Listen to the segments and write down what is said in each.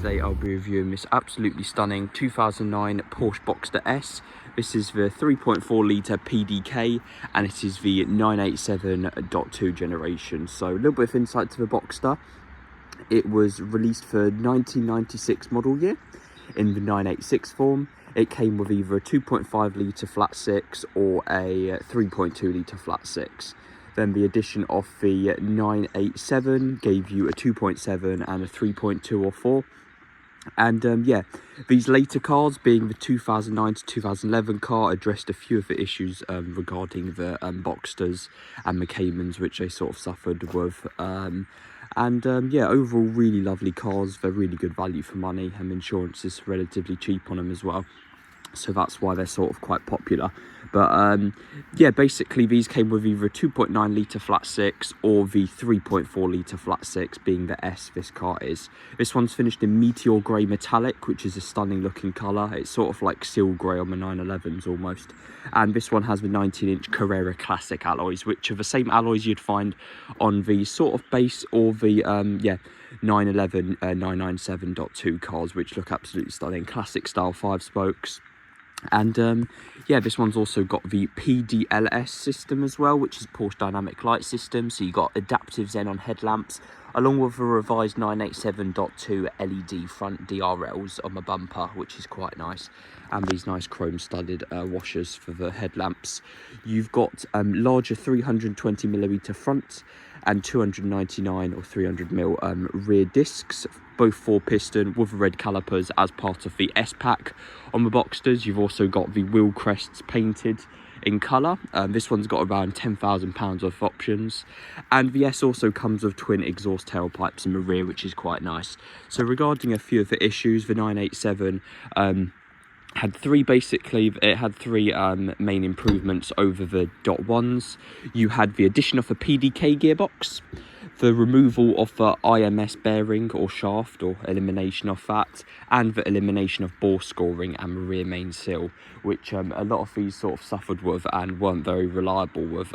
Today I'll be reviewing this absolutely stunning 2009 Porsche Boxster S. This is the 3.4 litre PDK and it is the 987.2 generation. So a little bit of insight to the Boxster. It was released for 1996 model year in the 986 form. It came with either a 2.5 litre flat 6 or a 3.2 litre flat 6. Then the addition of the 987 gave you a 2.7 and a 3.2 or 4. And yeah, these later cars, being the 2009 to 2011 car, addressed a few of the issues regarding the Boxsters and the Caymans, which they sort of suffered with. Yeah, overall really lovely cars. They're really good value for money, and insurance is relatively cheap on them as well. So that's why they're sort of quite popular. But yeah, basically these came with either a 2.9 litre flat 6 or the 3.4 litre flat 6, being the S this car is. This one's finished in Meteor Grey metallic, which is a stunning looking colour. It's sort of like seal grey on the 911s almost. And this one has the 19-inch Carrera Classic alloys, which are the same alloys you'd find on the sort of base or the 911 997.2 cars, which look absolutely stunning. Classic style 5 spokes. And yeah, this one's also got the PDLS system as well, which is Porsche dynamic light system. So you got adaptive xenon headlamps along with a revised 987.2 LED front DRLs on the bumper, which is quite nice, and these nice chrome studded washers for the headlamps. You've got larger 320mm front and 299 or 300mm rear discs, both 4-piston with red calipers as part of the S pack. On the Boxsters, you've also got the wheel crests painted in colour. This one's got around £10,000 of options, and the S also comes with twin exhaust tailpipes in the rear, which is quite nice. So regarding a few of the issues, the 987 had three main improvements over the dot ones. You had the addition of a PDK gearbox, the removal of the IMS bearing or shaft or elimination of that, and the elimination of bore scoring and the rear main seal, which a lot of these sort of suffered with and weren't very reliable with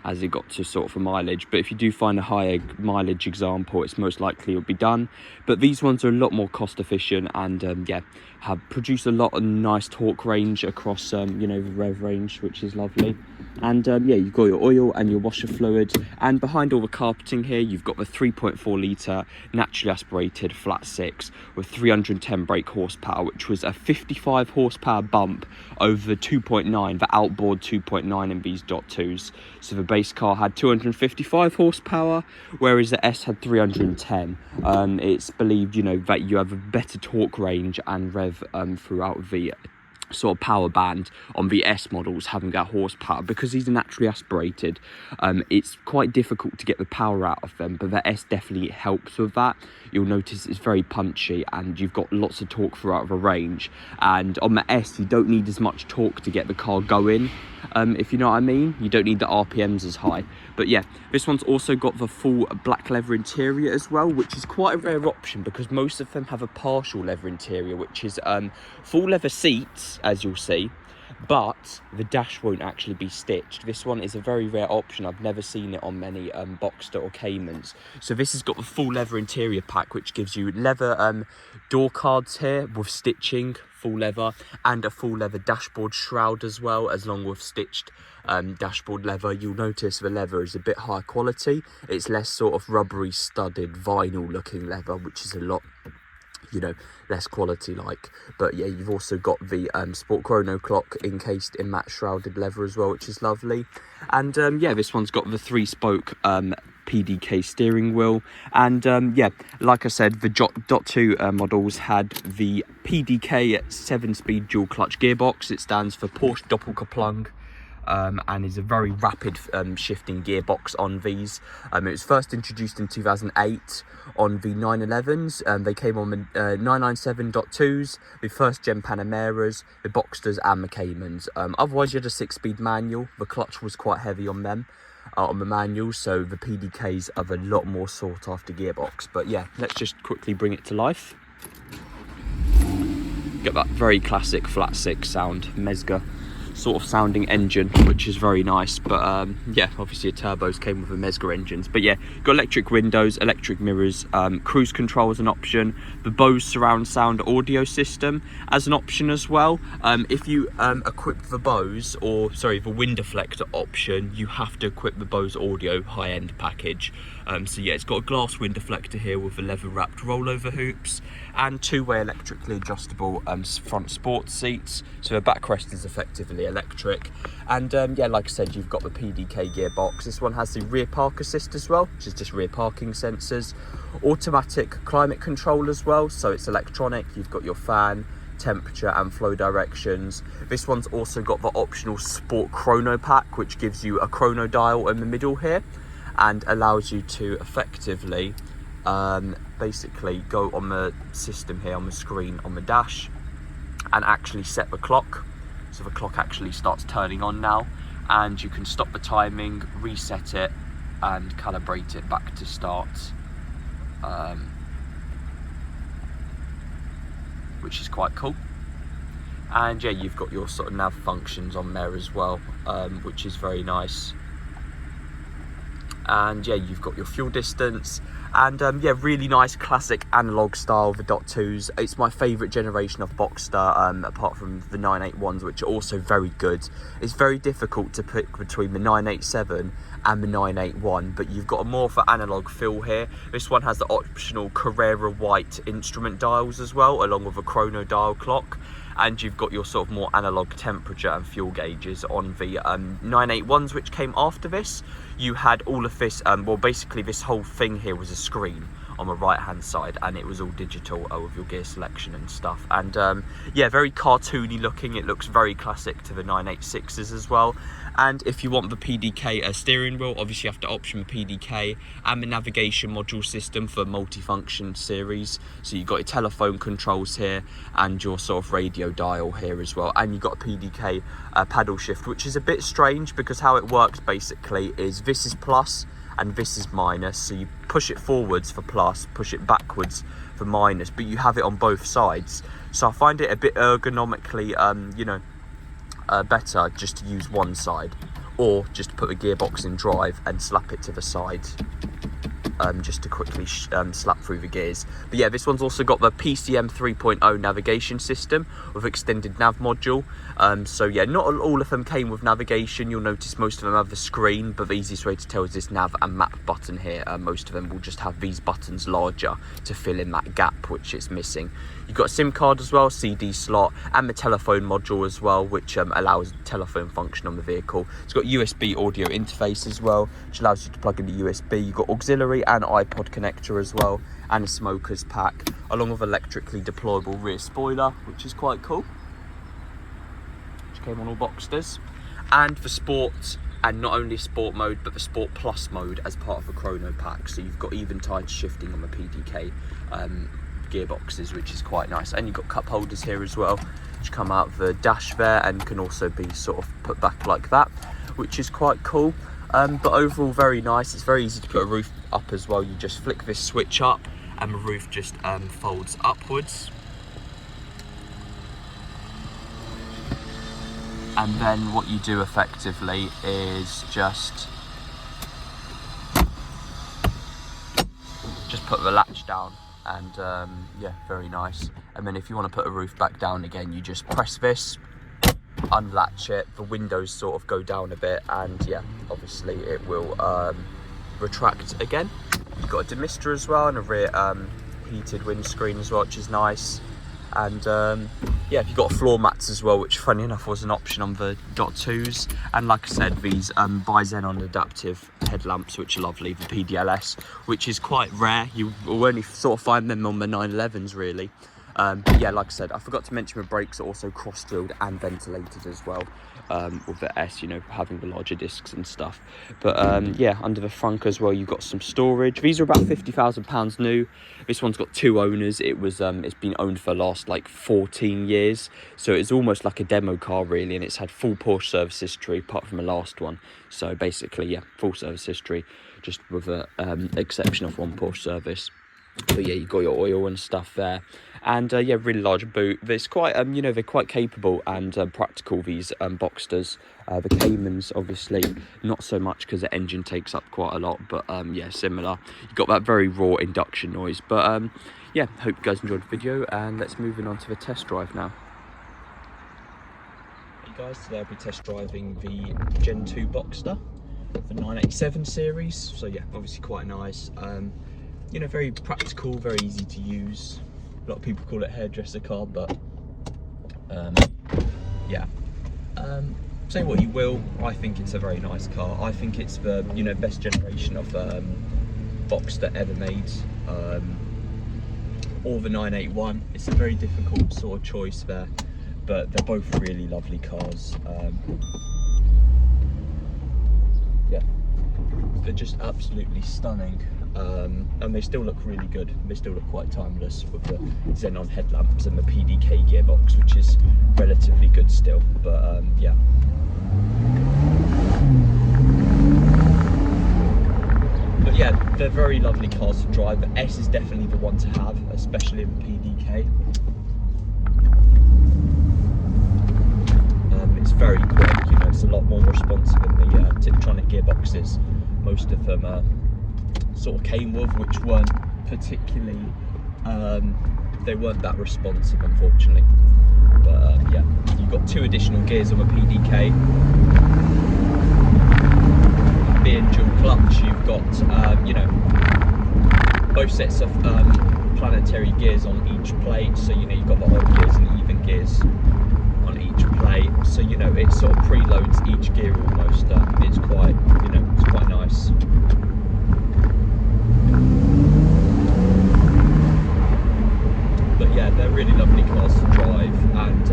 as it got to sort of a mileage. But if you do find a higher mileage example, it's most likely it'll be done. But these ones are a lot more cost efficient and yeah, have produced a lot of nice torque range across you know, the rev range, which is lovely. And yeah, you've got your oil and your washer fluid, and behind all the carpeting here you've got the 3.4 litre naturally aspirated flat 6 with 310 brake horsepower, which was a 55 horsepower bump over the 2.9, the outboard 2.9 in these dot 2s. So the base car had 255 horsepower, whereas the S had 310. It's believed, you know, that you have a better torque range and rev throughout the sort of power band on the S models, having that horsepower, because these are naturally aspirated. It's quite difficult to get the power out of them, but the S definitely helps with that. You'll notice it's very punchy and you've got lots of torque throughout the range, and on the S you don't need as much torque to get the car going, if you know what I mean. You don't need the RPMs as high. But yeah, this one's also got the full black leather interior as well, which is quite a rare option because most of them have a partial leather interior, which is full leather seats, as you'll see, but the dash won't actually be stitched. This one is a very rare option. I've never seen it on many Boxster or Caymans. So this has got the full leather interior pack, which gives you leather door cards here with stitching, full leather, and a full leather dashboard shroud as well, as long with stitched dashboard leather. You'll notice the leather is a bit higher quality. It's less sort of rubbery studded vinyl looking leather, which is a lot, you know, less quality like. But yeah, you've also got the sport chrono clock encased in matte shrouded leather as well, which is lovely. And yeah, this one's got the 3-spoke PDK steering wheel, and yeah, like I said, the dot 2 models had the PDK 7-speed dual clutch gearbox. It stands for Porsche Doppelkupplung, and is a very rapid shifting gearbox on these. It was first introduced in 2008 on the 911s. They came on the 997.2s, the first gen Panameras, the Boxsters and the Caymans. Otherwise you had a 6-speed manual. The clutch was quite heavy on them, on the manual, so the PDKs have a lot more sought after gearbox. But yeah, let's just quickly bring it to life. Get that very classic flat 6 sound, Mezger sort of sounding engine, which is very nice. But yeah, obviously the turbos came with the Mesga engines. But yeah, got electric windows, electric mirrors, cruise control as an option, the Bose surround sound audio system as an option as well. If you equip the Bose, or sorry, the wind deflector option, you have to equip the Bose audio high-end package. So yeah, it's got a glass wind deflector here with the leather wrapped rollover hoops and two-way electrically adjustable front sports seats, so the backrest is effectively electric. And yeah, like I said, you've got the PDK gearbox. This one has the rear park assist as well, which is just rear parking sensors, automatic climate control as well, so it's electronic. You've got your fan, temperature and flow directions. This one's also got the optional sport chrono pack, which gives you a chrono dial in the middle here and allows you to effectively basically go on the system here on the screen on the dash and actually set the clock. So the clock actually starts turning on now, and you can stop the timing, reset it and calibrate it back to start, which is quite cool. And yeah, you've got your sort of nav functions on there as well, which is very nice. And yeah, you've got your fuel distance, and yeah, really nice classic analog style, the .2s. It's my favourite generation of Boxster, apart from the 981s, which are also very good. It's very difficult to pick between the 987 and the 981, but you've got a more of an analog feel here. This one has the optional Carrera white instrument dials as well, along with a chrono dial clock. And you've got your sort of more analog temperature and fuel gauges on the 981s, which came after this. You had all of this, well, basically this whole thing here was a screen on the right hand side, and it was all digital with your gear selection and stuff. And yeah, very cartoony looking. It looks very classic to the 986s as well. And if you want the PDK steering wheel, obviously you have to option the PDK and the navigation module system for multifunction series. So you've got your telephone controls here and your sort of radio dial here as well. And you've got a PDK paddle shift, which is a bit strange because how it works basically is this is plus and this is minus. So you push it forwards for plus, push it backwards for minus, but you have it on both sides. So I find it a bit ergonomically, you know, better just to use one side, or just put the gearbox in drive and slap it to the side, just to quickly slap through the gears. But yeah, this one's also got the PCM 3.0 navigation system with extended nav module. So yeah, not all of them came with navigation. You'll notice most of them have the screen, but the easiest way to tell is this nav and map button here. Most of them will just have these buttons larger to fill in that gap which it's missing. You've got a SIM card as well, CD slot, and the telephone module as well, which allows telephone function on the vehicle. It's got USB audio interface as well, which allows you to plug in the USB. You've got auxiliary and iPod connector as well, and a smoker's pack, along with electrically deployable rear spoiler, which is quite cool, which came on all Boxsters. And for sport, and not only sport mode, but the sport plus mode as part of the chrono pack. So you've got eventide shifting on the PDK gearboxes, which is quite nice. And you've got cup holders here as well, which come out of the dash there and can also be sort of put back like that, which is quite cool. But overall very nice. It's very easy to put a roof up as well. You just flick this switch up and the roof just folds upwards. And then what you do effectively is just put the latch down, and yeah, very nice. And then if you want to put a roof back down again, you just press this, unlatch it, the windows sort of go down a bit, and yeah, obviously it will retract again. You've got a demister as well, and a rear heated windscreen as well, which is nice. And yeah, you've got floor mats as well, which funny enough was an option on the .2s. And like I said, these bi-xenon adaptive headlamps, which are lovely, the PDLS, which is quite rare. You will only sort of find them on the 911s really. But yeah, like I said, I forgot to mention the brakes are also cross-drilled and ventilated as well, with the S, you know, having the larger discs and stuff. But yeah, under the frunk as well, you've got some storage. These are about £50,000 new. This one's got 2 owners. It was it's been owned for the last like 14 years, so it's almost like a demo car really, and it's had full Porsche service history apart from the last one. So basically, yeah, full service history, just with the exception of one Porsche service. But yeah, you've got your oil and stuff there. And yeah, really large boot. It's quite, you know, they're quite capable and practical, these Boxsters. The Caymans, obviously, not so much because the engine takes up quite a lot, but yeah, similar. You've got that very raw induction noise. But yeah, hope you guys enjoyed the video, and let's move on to the test drive now. Hey guys, today I'll be test driving the Gen 2 Boxster, the 987 series. So yeah, obviously quite nice. You know, very practical, very easy to use. A lot of people call it hairdresser car, but yeah. Say what you will, I think it's a very nice car. I think it's the, you know, best generation of Boxster ever made, or the 981. It's a very difficult sort of choice there, but they're both really lovely cars. Yeah, they're just absolutely stunning. And they still look really good. They still look quite timeless with the xenon headlamps and the PDK gearbox, which is relatively good still. But yeah. But yeah, they're very lovely cars to drive. The S is definitely the one to have, especially in the PDK. It's very quick. You know, it's a lot more responsive than the Tiptronic gearboxes. Most of them sort of came with, which weren't particularly, they weren't that responsive, unfortunately. But yeah, you've got 2 additional gears on the PDK. Being dual clutch, you've got, you know, both sets of planetary gears on each plate. So, you know, you've got the odd gears and even gears on each plate. So, you know, it sort of preloads each gear almost. It's quite, you know, it's quite nice. But yeah, they're really lovely cars to drive, and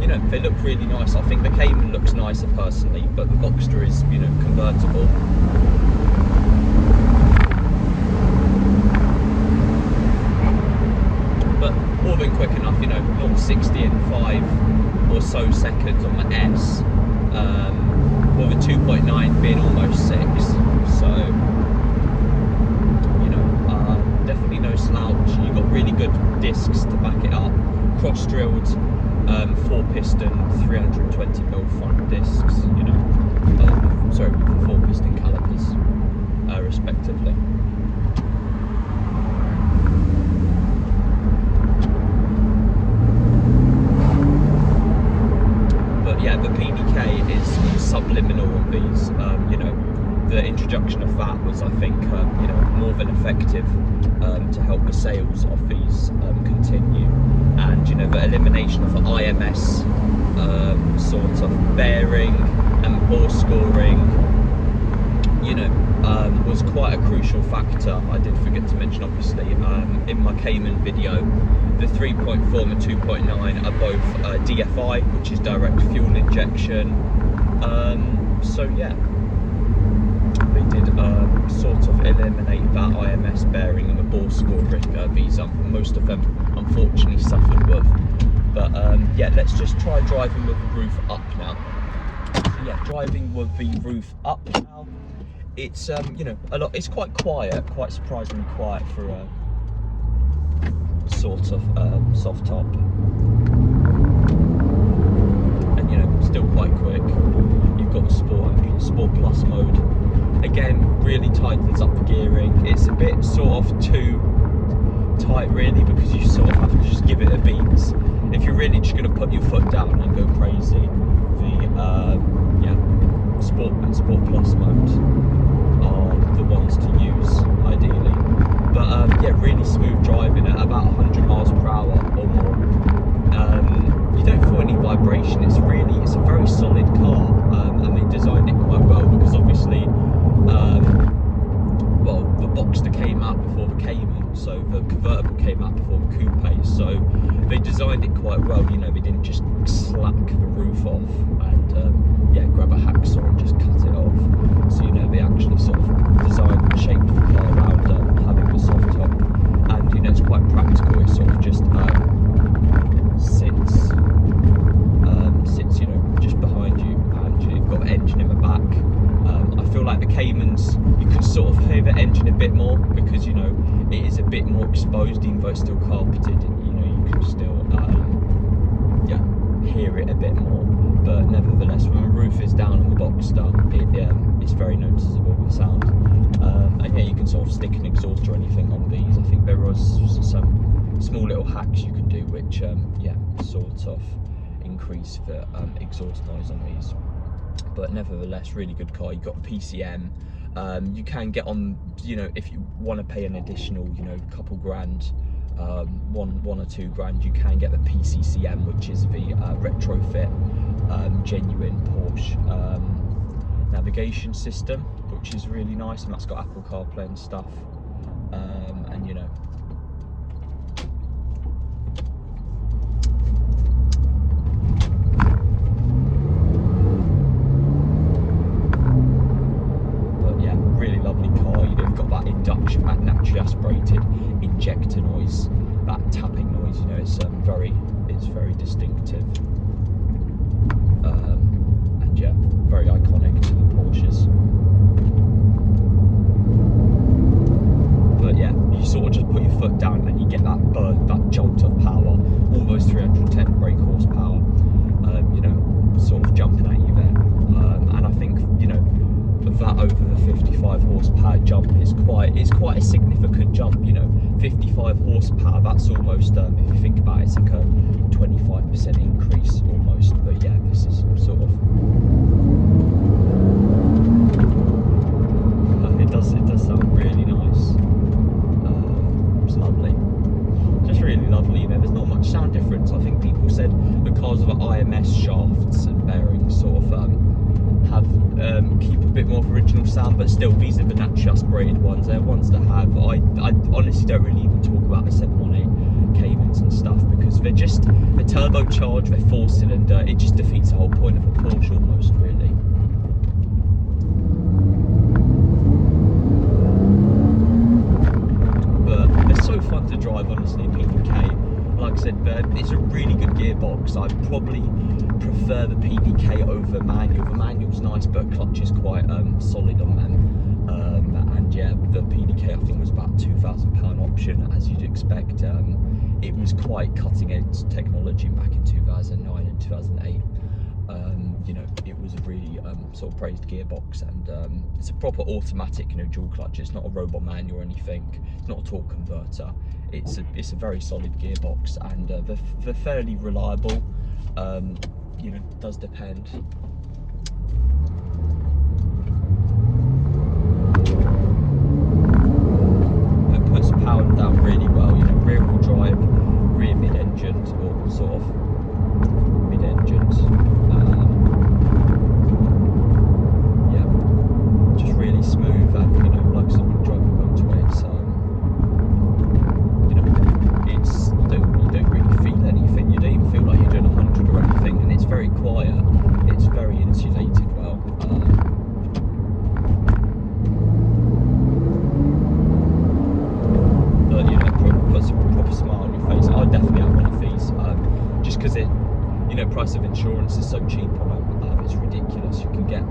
you know, they look really nice. I think the Cayman looks nicer personally, but the Boxster is, you know, convertible. But more than quick enough, you know, 0-60 in 5 or so seconds on the S, with a 2.9 being almost 6. So definitely no slouch. You've got really good discs to back it up. Cross-drilled 4-piston 320mm front discs, you know, sorry, 4-piston calipers, respectively. But yeah, the PDK is subliminal on these. You know, the introduction of that was, I think, you know, more than effective to help the sales of these continue. And, you know, the elimination of the IMS sort of bearing and bore scoring, you know, was quite a crucial factor. I did forget to mention, obviously, in my Cayman video, the 3.4 and the 2.9 are both DFI, which is direct fuel injection. So yeah, they did sort of eliminate that IMS bearing and the bore scoring these most of them unfortunately suffered with. But yeah, let's just try driving with the roof up now. So yeah, driving with the roof up now. It's you know, it's quite quiet, quite surprisingly quiet for a sort of soft top. And you know, still quite quick. You've got the Sport Plus mode. Again, really tightens up the gearing. It's a bit sort of too tight really, because you sort of have to just give it a beat. If you're really just going to put your foot down and go crazy, the yeah, Sport and Sport Plus mode are the ones to use ideally. But yeah, really smooth driving at about 100 miles per hour or more. You don't feel any vibration. It's a very solid car, and they designed it quite well, because obviously, well, the Boxster came out before the Cayman, so the convertible came out before the coupe, so they designed it quite well. You know, they didn't just slack the roof off and yeah, grab a hacksaw and just cut it off. So you know, they actually sort of designed and shaped the car around having the soft top, and you know, it's quite practical. It sort of just sits, you know, just behind you, and you've got an engine in the back. I feel like the Caymans, you can sort of hear the engine a bit more because, you know, it is a bit more exposed, even though it's still carpeted. You know, you can still hear it a bit more. But nevertheless, when the roof is down on the Boxster, it's very noticeable, the sound. And yeah, you can sort of stick an exhaust or anything on these. I think there was some small little hacks you can do, which sort of increase the exhaust noise on these. But nevertheless, really good car. You've got PCM. You can get on, you know, if you want to pay an additional, you know, couple grand, one or two grand, you can get the PCCM, which is the retrofit genuine Porsche navigation system, which is really nice, and that's got Apple CarPlay and stuff. And you know, that naturally aspirated injector noise, that tapping noise, you know, it's very distinctive, and yeah, very iconic to the Porsches. But yeah, you sort of just put your foot down and you get that that jolt of power, almost 310 brake horsepower, you know, sort of jumping at you there. And I think, you know, that over the 55 horsepower jump is quite a significant jump. You know, 55 horsepower, that's almost, if you think about it, it's like a 25% increase almost. But yeah, this is sort of, it does sound really nice. It's lovely, just really lovely. You know, there's not much sound difference. I think people said because of the IMS shafts and bearings sort of keep a bit more of original sound, but still, these are the naturally aspirated ones. They're ones that have, I honestly don't really even talk about the 718 Caymans and stuff, because they're turbocharged, they're 4-cylinder, it just defeats the whole point of a Porsche almost, really. But they're so fun to drive, honestly, PDK. Like I said, it's a really good gearbox. I probably prefer the PDK over manual. The manual's nice, but clutch is quite solid on them. And yeah, the PDK I think was about £2,000 option, as you'd expect. It was quite cutting edge technology back in 2009 and 2008. You know, it was a really sort of praised gearbox, and it's a proper automatic, you know, dual clutch. It's not a robot manual or anything. It's not a torque converter. It's a very solid gearbox, and they're fairly reliable. You know, it does depend. It puts power down really well. You know, rear wheel drive, rear mid-engine, or sort of mid-engine. Yeah, just really smooth, and you know, like someone driving motorway, it's you know, it's you don't really feel anything. You don't even feel like you're doing 100 or anything, and it's very quiet. It's very insulated well. But you know, puts a proper smile on your face. I'd definitely have one of these, just because it, you know, price of insurance is so cheap on them. It's ridiculous. You can get,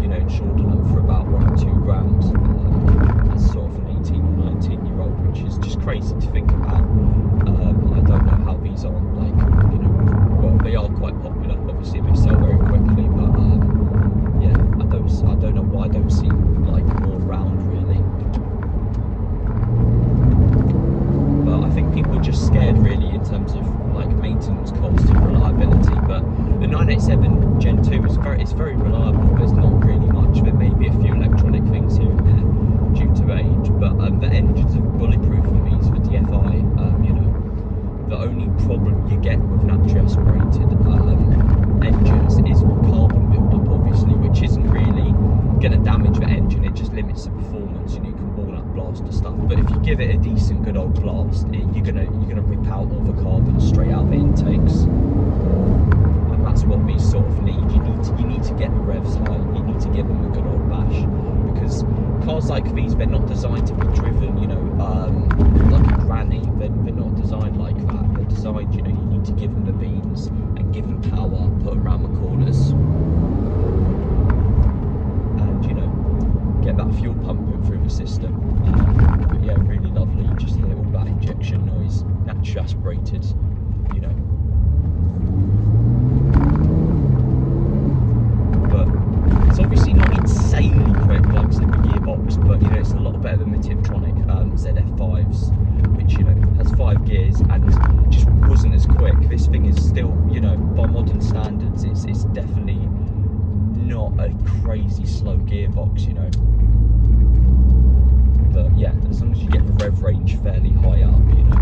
you know, insured on them for about 1 or 2 grand as sort of an 18 or 19-year-old, which is just crazy to think about. I don't know how these are, like, you know, well, they are quite popular. Obviously, they sell very quickly, but yeah, I don't know why I don't see like more around, really. But I think people are just scared, really, in terms of like maintenance cost and reliability. But the 987 Gen 2 is very reliable. There's not really much. There may be a few electronic things here and there due to age, but the engines are bulletproof on these for DFI. You know, the only problem you get with naturally aspirated engines is carbon buildup, obviously, which isn't really going to damage the engine. It just limits the performance. You know, you can ball up blast and stuff. But if you give it a decent, good old blast, you're gonna rip out all the carbon straight out the intakes. And that's what these sort of need. You need to get the revs high. You need to give them a good old bash, because cars like these, they're not designed to be driven, you know, like a granny. They're not designed like that. They're designed, you know, you need to give them the beans and give them power, put them around the corners. And, you know, fuel pumping through the system. But yeah, really lovely. You just hear all that injection noise, naturally aspirated, you know. But it's obviously not insanely quick like the gearbox, but you know, it's a lot better than the Tiptronic ZF5s, which, you know, has 5 gears and just wasn't as quick. This thing is still, you know, by modern standards, it's definitely not a crazy slow gearbox, you know. But yeah, as long as you get the rev range fairly high up, you know,